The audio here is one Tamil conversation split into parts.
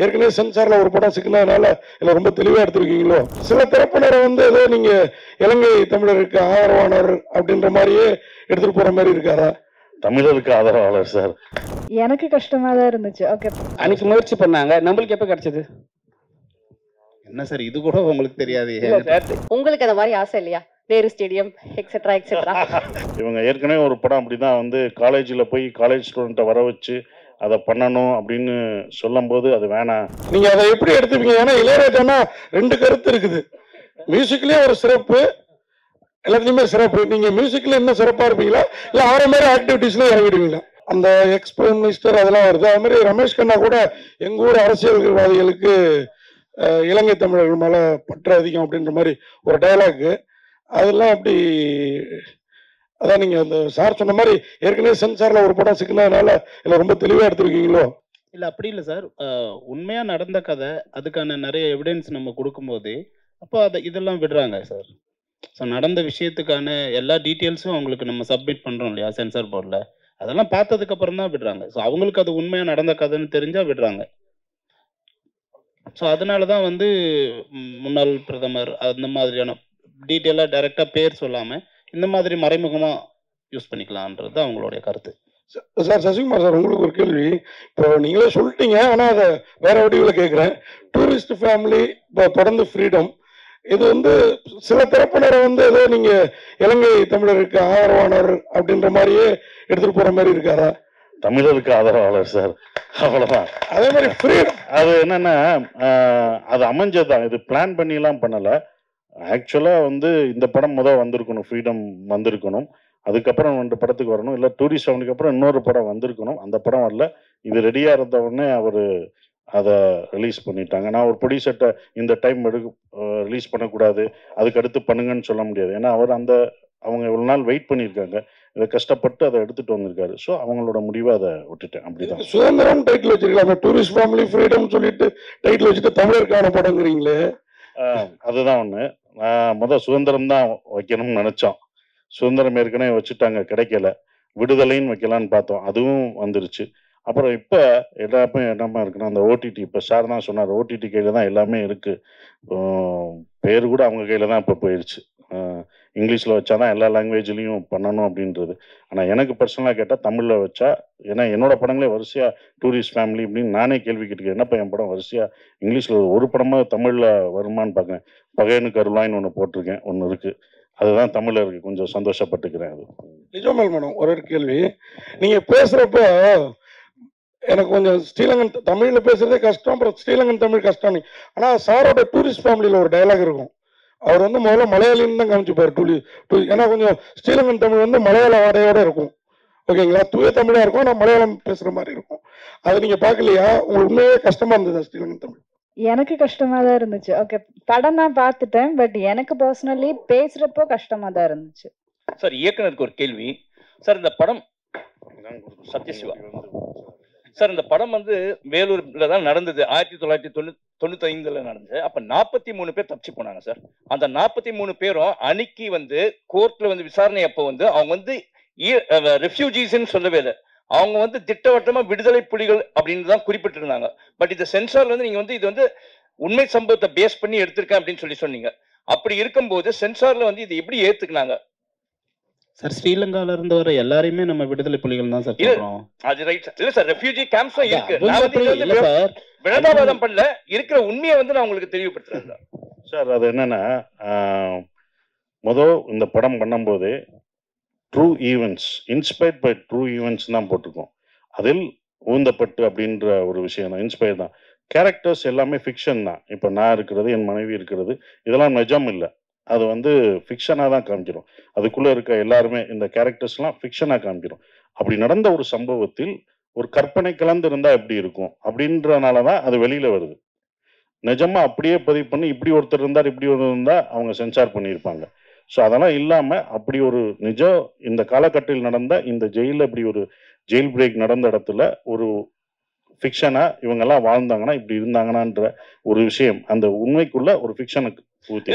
ஏற்கனவே சென்சார்ல ஒரு படம் சிக்கினதுனால இல்லை ரொம்ப தெளிவாக எடுத்திருக்கீங்களோ? சில தரப்பினரை வந்து ஏதோ நீங்க இலங்கை தமிழருக்கு ஆதரவானவர் அப்படின்ற மாதிரியே எடுத்துட்டு போற மாதிரி இருக்காரா? தமிழருக்கு ஆதரவாளர் சார். எனக்கு கஷ்டமா தான் இருந்துச்சு. ஓகே, அன்னைக்கு முயற்சி பண்ணாங்க, நம்மளுக்கு எப்ப கிடைச்சது? என்ன சார் இது கூட உங்களுக்கு தெரியாது? உங்களுக்கு அந்த மாதிரி ஆசை இல்லையா? Nehru stadium etcetera etcetera. இவங்க ஏற்கனவே ஒரு படம் அப்படிதான் வந்து காலேஜில் போய் காலேஜ் ஸ்டூடெண்ட்டை வர வச்சு அதை பண்ணணும் அப்படின்னு சொல்லும் போது அது வேணாம். நீங்க அதை எப்படி எடுத்துப்பீங்க? ஏன்னா இளையராஜானா ரெண்டு கருத்து இருக்குது. மியூசிக்லயே ஒரு சிறப்பு, எல்லாத்துலயுமே சிறப்பு. நீங்க மியூசிக்ல என்ன சிறப்பா இருப்பீங்களா இல்ல அவரை மாதிரி ஆக்டிவிட்டிஸ்ல இறங்கிடுவீங்களா? அந்த எக்ஸ் பிரைம் மினிஸ்டர் அதெல்லாம் வருது. அது மாதிரி ரமேஷ் கண்ணா கூட எங்க ஊர் அரசியல்வாதிகளுக்கு இலங்கை தமிழர்கள் மேல பற்று அதிகம் அப்படின்ற மாதிரி ஒரு டைலாக். அதெல்லாம் எப்படி? அதான் நீங்க அந்த சார் சொன்ன மாதிரி ஏற்கனவே சென்சார்ல ஒரு படம் சிக்கினதுனால இல்லை ரொம்ப தெளிவா எடுத்திருக்கீங்களோ? இல்ல அப்படி இல்லை சார். உண்மையா நடந்த கதை, அதுக்கான நிறைய எவிடன்ஸ் நம்ம கொடுக்கும்போது அப்போ இதெல்லாம் விடுறாங்க சார். ஸோ நடந்த விஷயத்துக்கான எல்லா டீட்டெயில்ஸும் அவங்களுக்கு நம்ம சப்மிட் பண்றோம் இல்லையா சென்சார் போர்டில், அதெல்லாம் பார்த்ததுக்கு அப்புறம் தான் விடுறாங்க. ஸோ அவங்களுக்கு அது உண்மையா நடந்த கதைன்னு தெரிஞ்சா விடுறாங்க. ஸோ அதனால தான் வந்து முன்னாள் பிரதமர் அந்த மாதிரியான டீட்டெயிலாக டைரெக்டாக பேர் சொல்லாமல் இந்த மாதிரி மறைமுகமாக யூஸ் பண்ணிக்கலான்றது அவங்களுடைய கருத்து. சார் சசிகுமார் சார், உங்களுக்கு ஒரு கேள்வி. இப்போ நீங்களே சொல்லிட்டீங்க, ஆனால் அதை வேற வடிவில் கேட்குறேன். டூரிஸ்ட் ஃபேமிலி இப்போ தொடர்ந்து ஃப்ரீடம், இது வந்து சில தரப்பினரை வந்து ஏதோ நீங்க இலங்கை தமிழருக்கு ஆதரவானவர் அப்படின்ற மாதிரியே எடுத்துட்டு போற மாதிரி இருக்காரா? தமிழருக்கு ஆதரவாளர் சார், அவ்வளவுதான். அதே மாதிரி ஃப்ரீடம் அது என்னன்னா அது அமைஞ்சதுதான், இது பிளான் பண்ணிலாம் பண்ணல. ஆக்சுவலா வந்து இந்த படம் முதல் வந்திருக்கணும், ஃப்ரீடம் வந்திருக்கணும், அதுக்கப்புறம் 2 படத்துக்கு வரணும், இல்லை டூரிஸ்ட் ஃபேமிலிக்கு அப்புறம் இன்னொரு படம் வந்திருக்கணும். அந்த படம் வரல. இது ரெடியா இருந்த உடனே அவர் அதை ரிலீஸ் பண்ணிட்டாங்க. நான் ஒரு ப்ரொடியூசர்கிட்ட இந்த டைம் ரிலீஸ் பண்ணக்கூடாது, அதுக்கு அடுத்து பண்ணுங்கன்னு சொல்ல முடியாது. ஏன்னா அவங்க இவ்வளவு நாள் வெயிட் பண்ணியிருக்காங்க, இதை கஷ்டப்பட்டு அதை எடுத்துட்டு வந்திருக்காரு. ஸோ அவங்களோட முடிவை அதை விட்டுட்டேன். அப்படிதான். சுதந்திரம் டைட்டில் வச்சிருக்கலாம், டூரிஸ்ட் ஃபேமிலி ஃப்ரீடம் சொல்லிட்டு டைட்டில் வச்சுட்டு தமிழருக்கான படங்கிறீங்களே. அதுதான் ஒண்ணு. முதல் சுதந்திரம் தான் வைக்கணும்னு நினைச்சோம். சுதந்திரம் ஏற்கனவே வச்சுட்டாங்க, கிடைக்கல. விடுதலைன்னு வைக்கலான்னு பார்த்தோம், அதுவும் வந்துருச்சு. அப்புறம் இப்போ எல்லாமே என்னமா இருக்குன்னா அந்த ஓடிடி, இப்போ சார் தான் சொன்னார், ஓடிடி கையில் தான் எல்லாமே இருக்கு. பேர் கூட அவங்க கையில் தான் இப்போ போயிடுச்சு. இங்கிலீஷில் வச்சா தான் எல்லா லாங்குவேஜ்லேயும் பண்ணணும் அப்படின்றது. ஆனால் எனக்கு பர்சனலாக கேட்டால் தமிழில் வச்சா, ஏன்னா என்னோட படங்களே வரிசையாக டூரிஸ்ட் ஃபேமிலி அப்படின்னு நானே கேள்வி கேட்டுக்கிறேன். என்னப்பா என் படம் வரிசையாக இங்கிலீஷில் ஒரு படமாக தமிழில் வருமானு பார்க்குறேன். பகையனுக்கு அருளாயின்னு ஒன்று போட்டிருக்கேன், ஒன்று இருக்குது, அதுதான் தமிழில் இருக்குது. கொஞ்சம் சந்தோஷப்பட்டுக்கிறேன். அது நிஜமல் மேடம். ஒரு கேள்வி, நீங்கள் பேசுகிறப்ப எனக்கு கொஞ்சம் ஸ்ரீலங்கன் தமிழில் பேசுறதே கஷ்டம், அப்புறம் ஸ்ரீலங்கன் தமிழ் கஷ்டம். ஆனால் சாரோட டூரிஸ்ட் ஃபேமிலியில் ஒரு டைலாக் இருக்கும். அவர் வந்து முதல்ல மலையாளின்னு தான் காமிச்சுப்பார். ஏன்னா கொஞ்சம் ஸ்ரீலங்கன் தமிழ் வந்து மலையாள வாடையோட இருக்கும். ஓகேங்களா? தூய தமிழா இருக்கும், ஆனால் மலையாளம் பேசுற மாதிரி இருக்கும். அதை நீங்க பார்க்கலையா? உங்களுக்கு உண்மையே கஷ்டமா இருந்ததா ஸ்ரீலங்கன் தமிழ்? எனக்கு கஷ்டமா தான் இருந்துச்சு. ஓகே, படம் நான் பார்த்துட்டேன், பட் எனக்கு பர்சனலி பேசுறப்போ கஷ்டமா தான் இருந்துச்சு. சார் இயக்குனருக்கு ஒரு கேள்வி சார். இந்த படம் சத்யசிவா சார், இந்த படம் வந்து வேலூர்ல தான் நடந்தது, 1995 நடந்தது. அப்ப 43 பேர் தப்பிச்சு போனாங்க சார். அந்த 43 பேரும் அன்னைக்கு வந்து கோர்ட்ல வந்து விசாரணை அப்போ வந்து அவங்க வந்து ரெஃப்யூஜிஸ்ன்னு சொல்லவே இல்லை, அவங்க வந்து திட்டவட்டமா விடுதலை புலிகள் அப்படின்னு தான் குறிப்பிட்டிருந்தாங்க. பட் இந்த சென்சார்ல வந்து நீங்க வந்து இது வந்து உண்மை சம்பவத்தை பேஸ் பண்ணி எடுத்திருக்கேன் அப்படின்னு சொன்னீங்க. அப்படி இருக்கும்போது சென்சார்ல வந்து இது எப்படி ஏத்துக்கினாங்க சார்? ஸ்ரீலங்கால இருந்து வர எல்லாரையுமே நம்ம விடுதலை புலிகள் தான் சார் சொல்றோம். அது ரைட் இல்ல சார், ரெஃப்யூஜி கேம்ப்ஸ் இருக்கு. நான் வந்து விளம்பரம் பண்ணல, இருக்கிற உண்மையை வந்து நான் உங்களுக்கு தெளிவுபடுத்துறேன் சார். அது என்னன்னா முதல் இந்த படம் பண்ணும்போது true events, inspired by true events தான் போட்டிருக்கோம். அதில் ஊந்தப்பட்டு அப்படின்ற ஒரு விஷயம் தான், இன்ஸ்பயர் தான். கேரக்டர்ஸ் எல்லாமே ஃபிக்ஷன் தான். இப்போ நான் இருக்கிறது, என் மனைவி இருக்கிறது, இதெல்லாம் நிஜம் இல்லை. அது வந்து ஃபிக்ஷனாக தான் காமிக்கிறோம். அதுக்குள்ளே இருக்க எல்லாருமே இந்த கேரக்டர்ஸ்லாம் ஃபிக்ஷனாக காமிக்கிறோம். அப்படி நடந்த ஒரு சம்பவத்தில் ஒரு கற்பனை கலந்து இருந்தால் எப்படி இருக்கும் அப்படின்றனால தான் அது வெளியில் வருது. நிஜமா அப்படியே பதிவு பண்ணி இப்படி ஒருத்தர் இருந்தார், இப்படி ஒருத்தர் இருந்தால் அவங்க சென்சார் பண்ணியிருப்பாங்க. ஸோ அதெல்லாம் இல்லாமல் அப்படி ஒரு நிஜம் இந்த காலகட்டத்தில் நடந்த இந்த ஜெயிலில் இப்படி ஒரு ஜெயில் பிரேக் நடந்த இடத்துல ஒரு ஃபிக்ஷனாக இவங்கெல்லாம் வாழ்ந்தாங்கன்னா இப்படி இருந்தாங்கன்னான்ற ஒரு விஷயம், அந்த உண்மைக்குள்ள ஒரு ஃபிக்ஷனுக்கு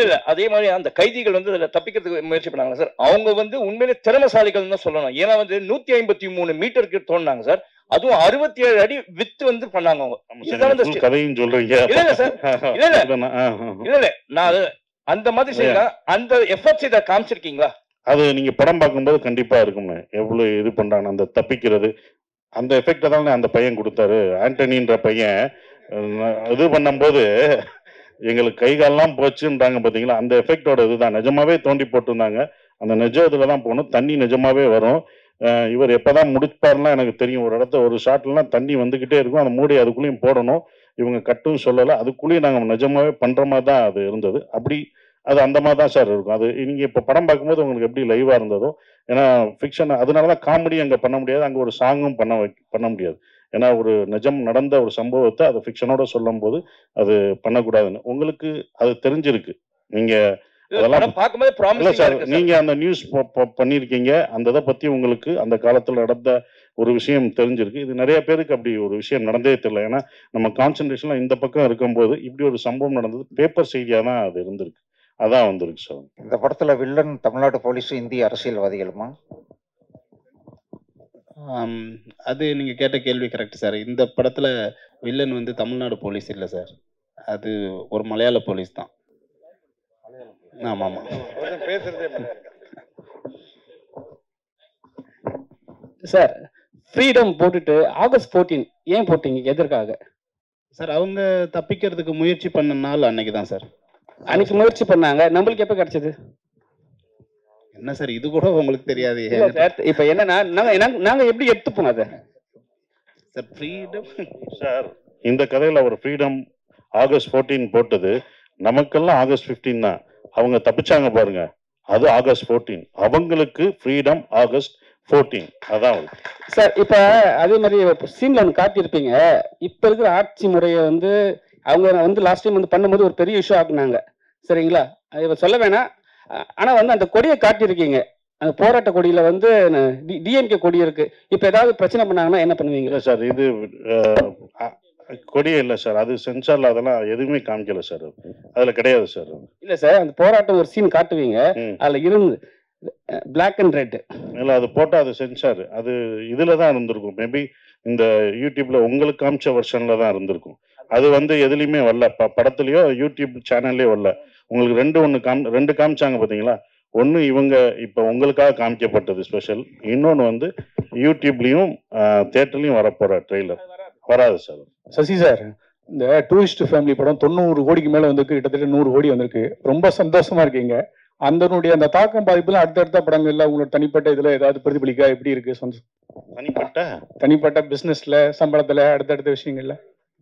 இல்ல. அதே மாதிரி அந்த கைதிகள் வந்து அதுல தப்பிக்கிறதுக்கு முயற்சி பண்ணாங்க சார். அவங்க வந்து உண்மையிலே திறமசாலிகள் தான் சொல்லணும். ஏன்னா வந்து 153 மீட்டருக்கு தோணுனாங்க சார். அதுவும் 67 அடி வித்து வந்து பண்ணாங்க அவங்க. ஆமா இதுதான் சார், அந்த full கதையும் சொல்றீங்க. இல்ல இல்ல சார், இல்ல இல்ல இல்ல இல்ல நான் அது அந்த மாதிரி செய்யலாம். அந்த எஃபர்ட்ஸ் இதை காமிச்சிருக்கீங்களா? அது நீங்க படம் பார்க்கும்போது கண்டிப்பா இருக்குமே, எவ்வளவு இது பண்றாங்க அந்த தப்பிக்கிறது, அந்த எஃபெக்ட் தானே அந்த பையன் கொடுத்தாரு. ஆண்டனின்ற பையன் இது பண்ணும்போது எங்களுக்கு கை காலெல்லாம் போச்சுன்றாங்க பாத்தீங்களா, அந்த எஃபெக்டோட இதுதான். நிஜமாவே தோண்டி போட்டிருந்தாங்க. அந்த நிஜ இதுல தான் போகணும், தண்ணி நிஜமாவே வரும். இவர் எப்பதான் முடிப்பாருலாம் எனக்கு தெரியும். ஒரு இடத்த ஒரு ஷாட்லாம் தண்ணி வந்துகிட்டே இருக்கும், அந்த மூடி அதுக்குள்ளேயும் போடணும். இவங்க கட்டும் சொல்லலை, அதுக்குள்ளேயும் நாங்கள் நிஜமாவே பண்ற மாதிரி தான் அது இருந்தது. அப்படி அது அந்த மாதிரி தான் சார் இருக்கும். அது நீங்க இப்போ படம் பார்க்கும்போது உங்களுக்கு எப்படி லைவா இருந்ததோ, ஏன்னா ஃபிக்ஷன் அதனால தான் காமெடி அங்கே பண்ண முடியாது, அங்கே ஒரு சாங்கும் பண்ண முடியாது. ஏன்னா ஒரு நிஜம் நடந்த ஒரு சம்பவத்தை அதை ஃபிக்ஷனோட சொல்லும் போது அது பண்ணக்கூடாதுன்னு உங்களுக்கு அது தெரிஞ்சிருக்கு. நீங்க அதெல்லாம் பார்க்கும்போது இல்ல ப்ராமிசிங்கா சார், இருக்கு சார். நீங்க அந்த நியூஸ் பண்ணிருக்கீங்க, அந்த இதை பத்தி உங்களுக்கு அந்த காலத்துல நடந்த ஒரு விஷயம் தெரிஞ்சிருக்கு. இது நிறைய பேருக்கு அப்படி ஒரு விஷயம் நடந்தே தெரியல. ஏன்னா நம்ம கான்சென்ட்ரேஷன்ல இந்த பக்கம் இருக்கும்போது இப்படி ஒரு சம்பவம் நடந்தது பேப்பர் செய்தியா தான் அது இருந்திருக்கு, அதான் வந்திருக்கு சார். இந்த படத்துல வில்லன் தமிழ்நாடு போலீஸ் இந்திய அரசியல்வாதிகளுமா? அது நீங்க கேட்ட கேள்வி கரெக்ட் சார். இந்த படத்துல வில்லன் வந்து தமிழ்நாடு போலீஸ் இல்ல சார், அது ஒரு மலையாள போலீஸ் தான். ஆமா ஆமா சார், ஃப்ரீடம் போட்டுட்டு ஆகஸ்ட் 14 ஏன் போட்டீங்க? எதற்காக சார்? அவங்க தப்பிக்கிறதுக்கு முயற்சி பண்ண நாள் அன்னைக்கு தான் சார். அன்னைக்கு முயற்சி பண்ணாங்க, நம்மளுக்கு எப்ப கிடைச்சது? என்ன சார் இது கூட உங்களுக்கு தெரியாது? இல்ல சார், இப்ப என்னன்னா நாங்க எப்படி எடுத்துப்போம் அதை சார்? ஃப்ரீடம் சார், இந்த கதையில ஒரு ஃப்ரீடம் ஆகஸ்ட் 14 போட்டது, நமக்கெல்லாம் ஆகஸ்ட் 15 தான். அவங்க தப்பிச்சாங்க பாருங்க, அது ஆகஸ்ட் 14. அவங்களுக்கு ஃப்ரீடம் ஆகஸ்ட் 14. அதான் சார். இப்ப அதே மாதிரி சீன்ல ஒன்று காட்டியிருப்பீங்க, இப்ப இருக்கிற ஆட்சி முறையை வந்து அவங்க வந்து லாஸ்ட் டைம் வந்து பண்ணும்போது ஒரு பெரிய இஷ்யூ ஆக்குனாங்க, சரிங்களா? இவ சொல்ல வேணாம். ஆனா வந்து அந்த கொடியை காட்டியிருக்கீங்க, அந்த போராட்ட கொடியில வந்து டிஎம்கே கொடி இருக்கு. இப்ப ஏதாவது பிரச்சனை பண்ணாங்கன்னா என்ன பண்ணுவீங்க? இல்லை சார், இது கொடியே இல்லை சார், அது சென்சார்ல அதெல்லாம் எதுவுமே காமிக்கல சார், அதுல கிடையாது சார். இல்ல சார், அந்த போராட்டம் ஒரு சீன் காட்டுவீங்க, அதுல இருந்து பிளாக் அண்ட் ரெட். இல்லை, அது போட்டா அது சென்சார், அது இதுல தான் இருந்திருக்கும். மேபி இந்த யூடியூப்ல உங்களுக்கு காமிச்ச வெர்ஷன்ல தான் இருந்திருக்கும். அது வந்து எதுலையுமே வரல, படத்துலயோ யூடியூப் சேனல்லையோ வரல. உங்களுக்கு ரெண்டு காமிச்சாங்க பாத்தீங்களா? ஒன்று இவங்க இப்போ உங்களுக்காக காமிக்கப்பட்டது ஸ்பெஷல், இன்னொன்று வந்து யூடியூப்லேயும் தேட்டர்லையும் வரப்போகிற ட்ரெய்லர் வராது சார். சசி சார், இந்த டூரிஸ்ட் ஃபேமிலி படம் 90 கோடிக்கு மேலே வந்திருக்கு, கிட்டத்தட்ட 100 கோடி வந்திருக்கு. ரொம்ப சந்தோஷமா இருக்கீங்க. அந்த தாக்கம் பாதிப்புலாம் அடுத்தடுத்த படங்கள்ல உங்களோட தனிப்பட்ட இதுல ஏதாவது பிரதிபலிக்கா எப்படி இருக்கு? தனிப்பட்ட பிசினஸ்ல, சம்பளத்துல, அடுத்தடுத்த விஷயங்கள்ல?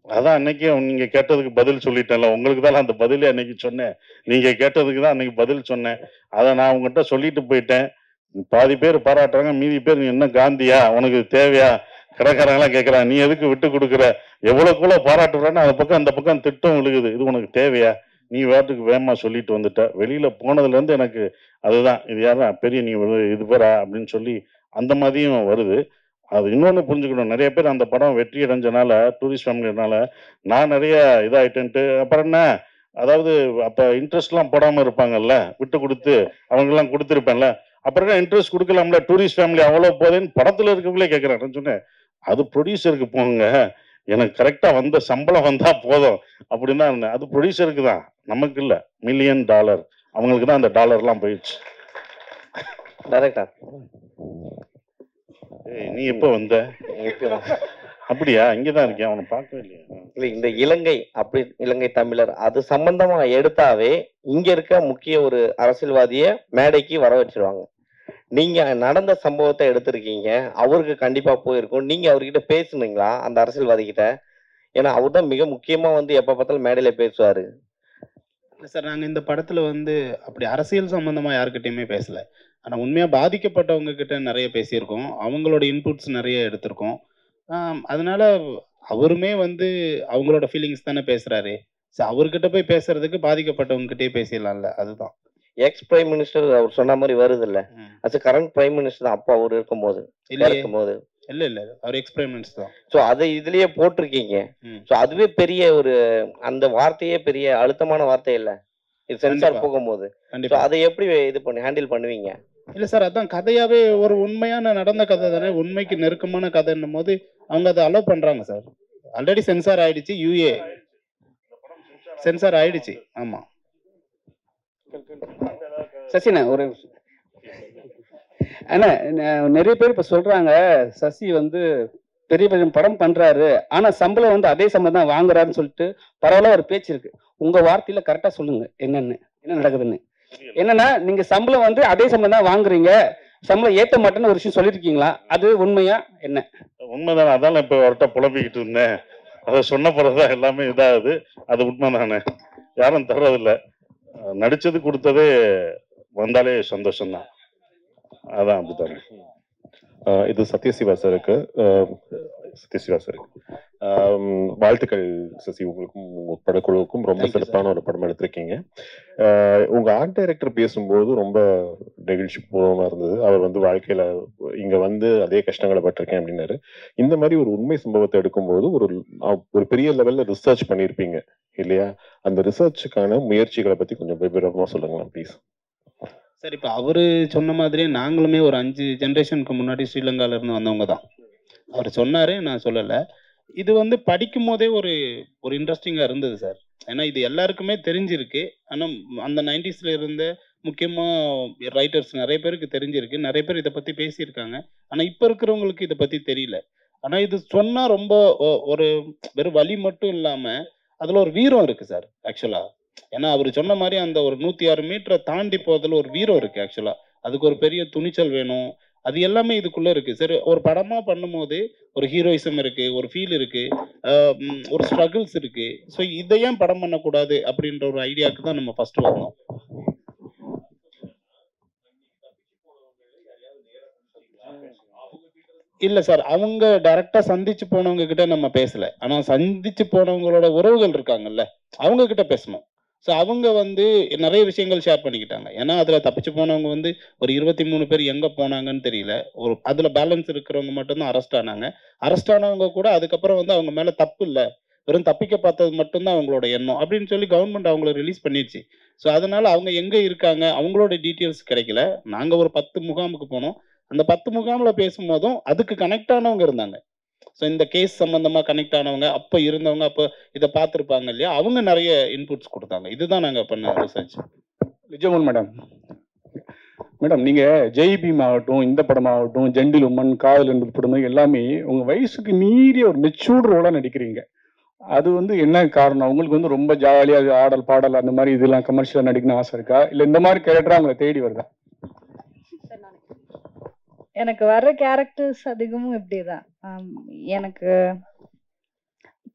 அதான் அன்னைக்கு நீங்க கேட்டதுக்கு பதில் சொல்லிட்டேன்ல, உங்களுக்கு தான் அந்த பதிலே அன்னைக்கு சொன்னேன். நீங்க கேட்டதுக்கு தான் அன்னைக்கு பதில் சொன்னேன். அதை நான் உங்ககிட்ட சொல்லிட்டு போயிட்டேன். பாதி பேர் பாராட்டுறாங்க, மீதி பேர் நீ என்ன காந்தியா, உனக்கு தேவையா, கடைக்காரங்களாம் கேட்கறான், நீ எதுக்கு விட்டு கொடுக்குற, எவ்வளவுக்குள்ள பாராட்டுறான்னு அந்த பக்கம் திட்டம் விழுகுது, இது உனக்கு தேவையா, நீ வேட்டுக்கு வேகமா சொல்லிட்டு வந்துட்ட. வெளியில போனதுல இருந்து எனக்கு அதுதான், இது யாரா பெரிய நீ இது பேரா அப்படின்னு சொல்லி அந்த மாதிரியும் வருது. அது இன்னொன்று புரிஞ்சுக்கணும், நிறைய பேர் அந்த படம் வெற்றி அடைஞ்சனால, டூரிஸ்ட் ஃபேமிலினால நான் நிறைய இதாயிட்டேன்ட்டு, அப்புறம் என்ன, அதாவது அப்போ இன்ட்ரெஸ்ட்லாம் போடாமல் இருப்பாங்கல்ல, விட்டு கொடுத்து அவங்கெல்லாம் கொடுத்துருப்பேன்ல, அப்புறம் இன்ட்ரெஸ்ட் கொடுக்கலாம்ல, டூரிஸ்ட் ஃபேமிலி அவ்வளோ போதேன்னு படத்தில் இருக்கவங்களே கேட்குறேன். சொன்னேன், அது ப்ரொடியூசருக்கு போங்க, எனக்கு கரெக்டாக வந்த சம்பளம் வந்தால் போதும் அப்படின்னு தான் இருந்தேன். அது ப்ரொடியூசருக்கு தான், நமக்கு இல்லை. $1 மில்லியன் அவங்களுக்கு தான் அந்த டாலர்லாம் போயிடுச்சு. டைரக்டா நீ எப்போ வந்த? அப்படியா? இங்கதான் இருக்கேன், அவனை பார்க்கவே இல்லையா? இல்ல, இந்த இலங்கை தமிழர் அது சம்பந்தமா எடுத்தாவே இங்க இருக்க முக்கிய ஒரு அரசியல்வாதிய மேடைக்கு வர வச்சிருவாங்க. நீங்க நடந்த சம்பவத்தை எடுத்திருக்கீங்க, அவருக்கு கண்டிப்பா போயிருக்கும். நீங்க அவர்கிட்ட பேசுனீங்களா அந்த அரசியல்வாதி கிட்ட? ஏன்னா அவர் தான் மிக முக்கியமா வந்து எப்ப பார்த்தாலும் மேடையில பேசுவாரு. சார், நாங்க இந்த படத்துல வந்து அப்படி அரசியல் சம்பந்தமா யாருக்கிட்டையுமே பேசல. ஆனா உண்மையா பாதிக்கப்பட்டவங்க கிட்ட நிறைய பேசியிருக்கோம், அவங்களோட இன்புட்ஸ் நிறைய எடுத்திருக்கோம். அதனால அவருமே வந்து அவங்களோட ஃபீலிங்ஸ் தானே பேசுறாரு. அவர்கிட்ட போய் பேசுறதுக்கு பாதிக்கப்பட்டவங்க கிட்டே பேசிடலாம்ல, அதுதான். எக்ஸ் பிரைம் மினிஸ்டர் அவர் சொன்ன மாதிரி வருது இல்ல, அது கரண்ட் பிரைம் மினிஸ்டர் தான் அப்போ அவர் இருக்கும்போது. இல்ல அவர் எக்ஸ் பிரைம் மினிஸ்டர் தான். சோ அதை இதுலயே போட்டிருக்கீங்க. சோ அதுவே பெரிய ஒரு அந்த வார்த்தையே பெரிய அழுத்தமான வார்த்தை இல்ல, இது சென்சார் போகும்போது. அதை எப்படி இது பண்ணி ஹேண்டில் பண்ணுவீங்க? இல்லை சார், அதான் கதையாவே ஒரு உண்மையான நடந்த கதை தானே, உண்மைக்கு நெருக்கமான கதைன்னும் போது அவங்க அதை அலோவ் பண்றாங்க சார். ஆல்ரெடி சென்சார் ஆயிடுச்சு, யூஏ சென்சார் ஆயிடுச்சு. ஆமா சசிண்ணா ஒரு அண்ணா, நிறைய பேர் இப்ப சொல்றாங்க சசி வந்து பெரிய பெரிய படம் பண்றாரு, ஆனா சம்பளம் வந்து அதே சம்பளம் தான் வாங்குறாருன்னு சொல்லிட்டு பரவாயில்ல ஒரு பேச்சு இருக்கு. உங்க வார்த்தையில கரெக்டா சொல்லுங்க என்ன நடக்குதுன்னு. என்னன்னா நீங்க சம்பளம் வந்து அதே சம்பளம் தான் வாங்குறீங்க, சம்பளம் ஏத்த மாட்டேன்னு ஒரு விஷயம் சொல்லிருக்கீங்களா? அது உண்மையா என்ன? உண்மைதானே, அதான் இப்போ அவர்கிட்ட புலம்பிக்கிட்டு இருந்தேன். அதை சொன்ன பிறகுதான் எல்லாமே இதாகுது. அது உண்மைதானே, யாரும் தர்றதில்லை. நடிச்சது கொடுத்ததே வந்தாலே சந்தோஷம்தான். அதான் அப்படித்தானே. இது சத்யசிவா சாருக்கு வாழ்த்துக்கள் சசி. உங்களுக்கும் உங்க படக்குழுவுக்கும் ரொம்ப சிறப்பான ஒரு படம் எடுத்திருக்கீங்க. உங்க ஆர்ட் டைரக்டர் பேசும்போது ரொம்ப நெகிழ்ச்சி பூர்வமா இருந்தது. அவர் வந்து வாழ்க்கையில இங்க வந்து அதே கஷ்டங்களை பட்டிருக்கேன் அப்படின்னாரு. இந்த மாதிரி ஒரு உண்மை சம்பவத்தை எடுக்கும்போது ஒரு பெரிய லெவல்ல ரிசர்ச் பண்ணியிருப்பீங்க இல்லையா? அந்த ரிசர்ச்சுக்கான முயற்சிகளை பத்தி கொஞ்சம் விவரமா சொல்லுங்களேன் ப்ளீஸ். சார், இப்போ அவரு சொன்ன மாதிரியே நாங்களுமே ஒரு 5 ஜென்ரேஷனுக்கு முன்னாடி ஸ்ரீலங்கால இருந்து வந்தவங்க தான். அவர் சொன்னாரு, நான் சொல்லலை. இது வந்து படிக்கும் போதே ஒரு இன்ட்ரெஸ்டிங்காக இருந்தது சார். ஏன்னா இது எல்லாருக்குமே தெரிஞ்சிருக்கு. ஆனால் அந்த 90s இருந்த முக்கியமாக ரைட்டர்ஸ் நிறைய பேருக்கு தெரிஞ்சிருக்கு, நிறைய பேர் இதை பற்றி பேசியிருக்காங்க. ஆனால் இப்போ இருக்கிறவங்களுக்கு இதை பற்றி தெரியல. ஆனால் இது சொன்னால் ரொம்ப ஒரு வெறும் வலி மட்டும் இல்லாமல் அதில் ஒரு வீரம் இருக்குது சார் ஆக்சுவலாக. ஏன்னா அவர் சொன்ன மாதிரி அந்த ஒரு 106 மீட்டரை தாண்டி போகிறதுல ஒரு வீரம் இருக்குது ஆக்சுவலாக. அதுக்கு ஒரு பெரிய துணிச்சல் வேணும். அது எல்லாமே இதுக்குள்ளே இருக்குது. சரி, ஒரு படமாக பண்ணும்போது ஒரு ஹீரோயிசம் இருக்குது, ஒரு ஃபீல் இருக்குது, ஒரு ஸ்ட்ரகிள்ஸ் இருக்குது. ஸோ இதை ஏன் படம் பண்ணக்கூடாது அப்படின்ற ஒரு ஐடியாவுக்கு தான் நம்ம ஃபஸ்ட்டு வந்தோம். இல்லை சார், அவங்க டைரெக்டாக சந்திச்சு போனவங்க கிட்ட நம்ம பேசலை. ஆனால் சந்திச்சு போனவங்களோட உறவுகள் இருக்காங்கல்ல, அவங்க கிட்ட பேசணும். ஸோ அவங்க வந்து நிறைய விஷயங்கள் ஷேர் பண்ணிக்கிட்டாங்க. ஏன்னா அதில் தப்பிச்சு போனவங்க வந்து ஒரு 23 பேர் எங்கே போனாங்கன்னு தெரியல. ஒரு அதில் பேலன்ஸ் இருக்கிறவங்க மட்டும்தான் அரெஸ்ட் ஆனாங்க. அரெஸ்ட் ஆனவங்க கூட அதுக்கப்புறம் வந்து அவங்க மேலே தப்பு இல்லை, வெறும் தப்பிக்க பார்த்தது மட்டும்தான் அவங்களோட எண்ணம் அப்படின்னு சொல்லி கவர்மெண்ட் அவங்கள ரிலீஸ் பண்ணிடுச்சு. ஸோ அதனால அவங்க எங்கே இருக்காங்க அவங்களோட டீட்டெயில்ஸ் கிடைக்கல. நாங்கள் ஒரு 10 முகாமுக்கு போனோம். அந்த 10 முகாமில் பேசும்போதும் அதுக்கு கனெக்ட் ஆனவங்க இருந்தாங்க. ஸோ இந்த கேஸ் சம்பந்தமாக கனெக்ட் ஆனவங்க, அப்போ இருந்தவங்க, அப்போ இதை பார்த்துருப்பாங்க இல்லையா, அவங்க நிறைய இன்புட்ஸ் கொடுத்தாங்க. இதுதான் நாங்கள் பண்ண ரிசர்ச். நிஜமன் மேடம், நீங்க ஜெய் பீம் ஆகட்டும், இந்த படமாகட்டும், ஜெண்டில் உமன், காதல் என்பது படம் எல்லாமே உங்க வயசுக்கு மீறிய ஒரு மெச்சூர்ட் ரோலா நடிக்கிறீங்க. அது வந்து என்ன காரணம்? உங்களுக்கு வந்து ரொம்ப ஜாலியாக ஆடல் பாடல் அந்த மாதிரி இதெல்லாம் கமர்ஷியலாக நடிக்கணும்னு ஆசை இருக்கா, இல்லை இந்த மாதிரி கேரக்டரா உங்களை தேடி வருதா? எனக்கு வர்ற கேரக்டர்ஸ் அதிகமும் இப்படிதான். எனக்கு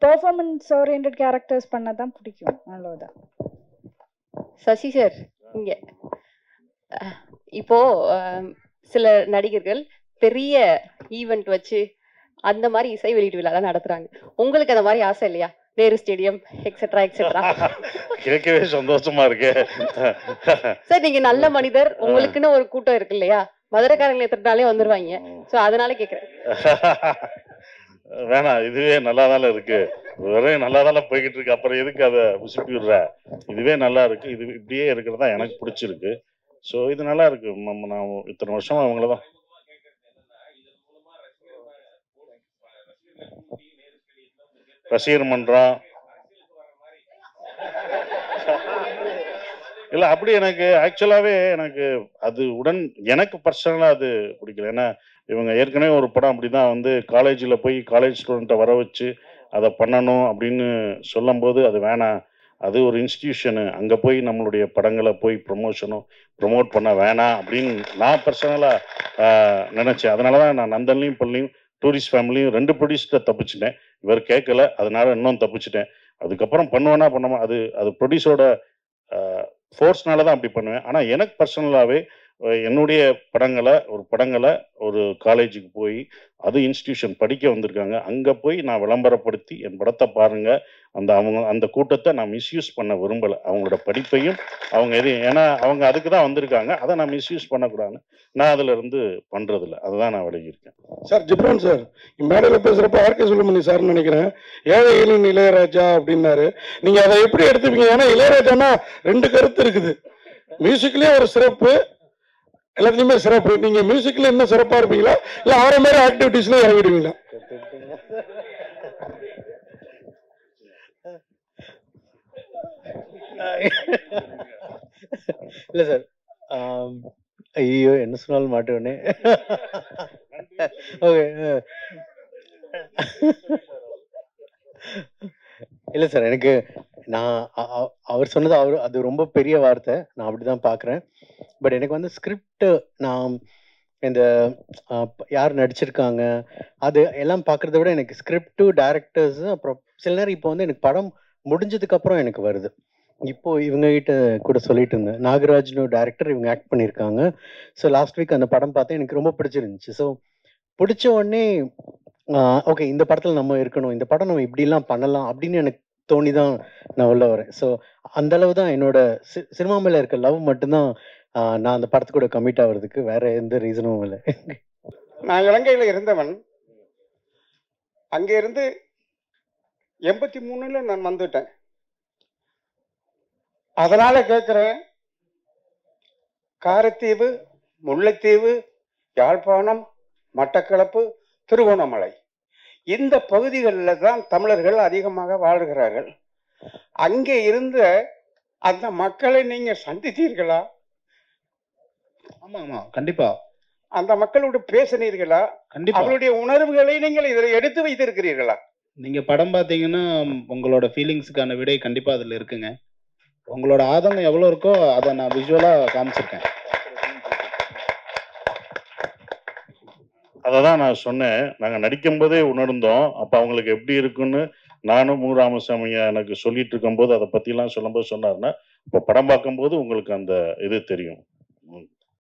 பெர்ஃபார்மன்ஸ் ஓரியன்டட் கேரக்டர்ஸ் பண்ணதான் பிடிக்கும், அவ்வளவுதான். சசி சார், இங்க இப்போ சில நடிகர்கள் பெரிய ஈவெண்ட் வச்சு அந்த மாதிரி இசை வெளியீட்டு விழாலாம் நடத்துறாங்க. உங்களுக்கு அந்த மாதிரி ஆசை இல்லையா? Nehru stadium etcetera etcetera. கேட்கவே சந்தோஷமா இருக்கு சார். நீங்க நல்ல மனிதர், உங்களுக்குன்னு ஒரு கூட்டம் இருக்கு இல்லையா? மதுரைக்காரங்களை எத்தனாலே வந்துருவாங்க. சோ அதனால கேக்குறேன். வேணாம், இதுவே நல்லாதானே இருக்கு, ஒரே நல்லாதானே போய்கிட்டு இருக்கு. அப்புறம் எதுக்கு அதை உசுப்பி விடுற? இதுவே நல்லா இருக்கு. இது இப்படியே இருக்கிறதா எனக்கு பிடிச்சிருக்கு. ஸோ இது நல்லா இருக்கு. நான் இத்தனை வருஷமா அவங்களதான் ரசிகர் மன்றம் இல்லை, அப்படி எனக்கு ஆக்சுவலாகவே எனக்கு அது எனக்கு பர்சனலாக அது பிடிக்கல. ஏன்னா இவங்க ஏற்கனவே ஒரு படம் அப்படி தான் வந்து காலேஜில் போய் காலேஜ் ஸ்டூடெண்ட்டை வர வச்சு அதை பண்ணணும் அப்படின்னு சொல்லும்போது அது வேணாம், அது ஒரு இன்ஸ்டிடியூஷனு, அங்கே போய் நம்மளுடைய படங்களை போய் ப்ரொமோட் பண்ண வேணாம் அப்படின்னு நான் பர்சனலாக நினச்சேன். அதனால தான் நான் நந்தன்லையும் பள்ளியும் டூரிஸ்ட் ஃபேமிலியும் 2 ப்ரொடியூசரை தப்பிச்சிட்டேன். இவர் கேட்கல, அதனால இன்னும் தப்பிச்சிட்டேன். அதுக்கப்புறம் பண்ணுவேன்னா பண்ணாமல் அது ப்ரொடியூஸரோட ஃபோர்ஸ்னால தான் அப்படி பண்ணுவேன். ஆனால் எனக்கு பர்சனலாகவே என்னுடைய படங்களை ஒரு காலேஜுக்கு போய் அது இன்ஸ்டிடியூஷன் படிக்க வந்திருக்காங்க, அங்கே போய் நான் விளம்பரப்படுத்தி என் படத்தை பாருங்கள், அந்த கூட்டத்தை நான் மிஸ்யூஸ் பண்ண விரும்பலை. அவங்களோட படிப்பையும் ஏன்னா அவங்க அதுக்கு தான் வந்திருக்காங்க, அதை நான் மிஸ்யூஸ் பண்ணக்கூடாதுன்னு நான் அதில் இருந்து பண்ணுறதில்ல. அதுதான் நான் விலகியிருக்கேன். சார் ஜிப்ரான் சார் மேடையில் பேசுகிறப்ப ஆர்கே சுப்ரமணி சார்னு நினைக்கிறேன், ஏழைகளின் இளையராஜா அப்படின்னாரு. நீங்கள் அதை எப்படி எடுத்துப்பீங்க? ஏன்னா இளையராஜானா 2 கருத்து இருக்குது. மியூசிக்லேயே ஒரு சிறப்பு, எல்லாத்துலயுமே சிறப்பு. நீங்க மியூசிக்ல இன்னும் சிறப்பா இருப்பீங்களா இல்ல அவரை மாதிரி ஆக்டிவிட்டிஸ்ல இறங்கிடுவீங்களா? இல்ல சார், ஐயோ என்ன சொன்னாலும் மாட்டேனே. ஓகே, இல்ல சார், எனக்கு நான் அவர் சொன்னது அது ரொம்ப பெரிய வார்த்தை, நான் அப்படிதான் பாக்குறேன். பட் எனக்கு வந்து ஸ்கிரிப்ட், நான் இந்த யார் நடிச்சிருக்காங்க அது எல்லாம் பார்க்கறத விட எனக்கு ஸ்கிரிப்ட், டைரக்டர்ஸ், அப்புறம் சில நேரம் இப்போ வந்து எனக்கு படம் முடிஞ்சதுக்கு அப்புறம் எனக்கு வருது. இப்போ இவங்க கிட்ட கூட சொல்லிட்டு இருந்தேன், நாகராஜ்னு டைரக்டர், இவங்க ஆக்ட் பண்ணியிருக்காங்க. ஸோ லாஸ்ட் வீக் அந்த படம் பார்த்தேன், எனக்கு ரொம்ப பிடிச்சிருந்துச்சு. ஸோ பிடிச்ச உடனே ஓகே இந்த படத்தில் நம்ம இருக்கணும், இந்த படம் நம்ம இப்படிலாம் பண்ணலாம் அப்படின்னு எனக்கு தோணி தான் நான் உள்ள வரேன். ஸோ அந்த அளவு தான் என்னோட சினிமா மேல இருக்க லவ் மட்டும்தான் நான் அந்த படத்து கூட கமிட் ஆகிறதுக்கு, வேற எந்த ரீசனும் இல்லை. நான் இலங்கையில் இருந்தவன், அங்கே இருந்து 83 நான் வந்துட்டேன். அதனால கேட்குறேன், காரைத்தீவு, முல்லைத்தீவு, யாழ்ப்பாணம், மட்டக்களப்பு, திருகோணமலை இந்த பகுதிகளில் தான் தமிழர்கள் அதிகமாக வாழ்கிறார்கள். அங்கே இருந்த அந்த மக்களை நீங்க சந்தித்தீர்களா? ஆமா ஆமா, கண்டிப்பா. அந்த மக்களோடு பேசினீர்களா? கண்டிப்பா. அவருடைய உணர்வுகளை நீங்கள் இதில் எடுத்து வைத்திருக்கிறீர்களா? நீங்க படம் பார்த்தீங்கன்னா உங்களோட ஃபீலிங்ஸுக்கான விடை கண்டிப்பா அதுல இருக்குங்க. உங்களோட ஆதங்கம் எவ்வளவு இருக்கோ அதை நான் விஷுவலா காமிச்சிருக்கேன். அதை தான் நான் சொன்னேன், நாங்கள் நடிக்கும்போதே உணர்ந்தோம். அப்போ அவங்களுக்கு எப்படி இருக்குன்னு நானும் மு. ராமசாமியா எனக்கு சொல்லிட்டு இருக்கும்போது அதை பற்றிலாம் சொல்லும்போது சொன்னாருன்னா, இப்போ படம் பார்க்கும்போது உங்களுக்கு அந்த இது தெரியும்.